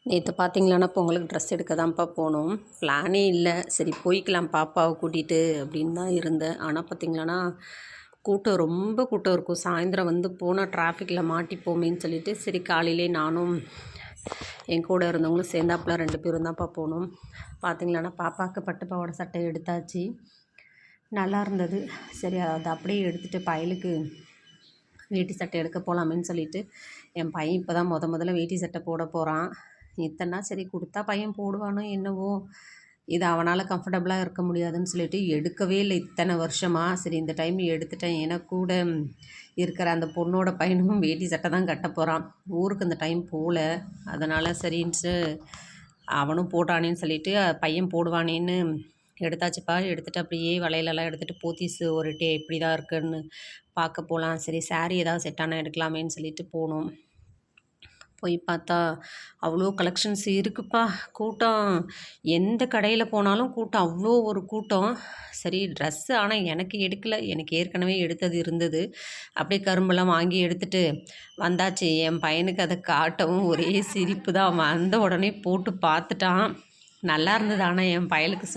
நேற்று பார்த்தீங்களான்னா பொங்கலுக்கு ட்ரெஸ் எடுக்க தான்ப்பா போனோம். பிளானே இல்லை. சரி போய்க்கலாம் பாப்பாவை கூட்டிகிட்டு அப்படின்னு தான் இருந்தேன். ஆனால் பார்த்தீங்களான்னா கூட்டம் ரொம்ப கூட்டம் இருக்கும். சாயந்தரம் வந்து போனால் டிராஃபிக்கில் மாட்டிப்போமேன்னு சொல்லிட்டு சரி காலையிலே நானும் என் கூட இருந்தவங்களும் சேர்ந்தாப்புல 2 பேரும் தான்ப்பா போனோம். பார்த்தீங்களான்னா பாப்பாவுக்கு பட்டு பாவாடை சட்டை எடுத்தாச்சு. நல்லா இருந்தது. சரி அதை அப்படியே எடுத்துகிட்டு பயலுக்கு வேட்டி சட்டை எடுக்க போகலாமேன்னு சொல்லிட்டு என் பையன் இப்போ தான் முதல்ல வேட்டி சட்டை போட போகிறான். இத்தனை சரி கொடுத்தா பையன் போடுவானோ என்னவோ, இது அவனால் கம்ஃபர்டபுளாக இருக்க முடியாதுன்னு சொல்லிட்டு எடுக்கவே இல்லை இத்தனை வருஷமாக. சரி இந்த டைம் எடுத்துட்டேன். ஏன்னா கூட இருக்கிற அந்த பொண்ணோட பையனும் வேட்டி சட்டை தான் கட்ட போகிறான். ஊருக்கு இந்த டைம் போகல. அதனால் சரின்ட்டு அவனும் போட்டானேன்னு சொல்லிட்டு பையன் போடுவானேன்னு எடுத்தாச்சுப்பா. எடுத்துகிட்டு அப்படியே வளையலெல்லாம் எடுத்துகிட்டு போத்தீஸு ஒரு எப்படி தான் இருக்குன்னு பார்க்க போகலாம். சரி சாரீ ஏதாவது செட் ஆனால் எடுக்கலாமேன்னு சொல்லிட்டு போனோம். போய் பார்த்தா அவ்வளோ கலெக்ஷன்ஸ் இருக்குப்பா. கூட்டம் எந்த கடையில் போனாலும் கூட்டம், அவ்வளோ ஒரு கூட்டம். சரி ட்ரெஸ்ஸு ஆனால் எனக்கு எடுக்கலை. எனக்கு ஏற்கனவே எடுத்தது இருந்தது. அப்படியே கரும்பெல்லாம் வாங்கி எடுத்துகிட்டு வந்தாச்சு. என் பையனுக்கு அதை காட்டவும் ஒரே சிரிப்பு தான். வந்த உடனே போட்டு பார்த்துட்டான். நல்லா இருந்தது. ஆனால் என் பயலுக்கு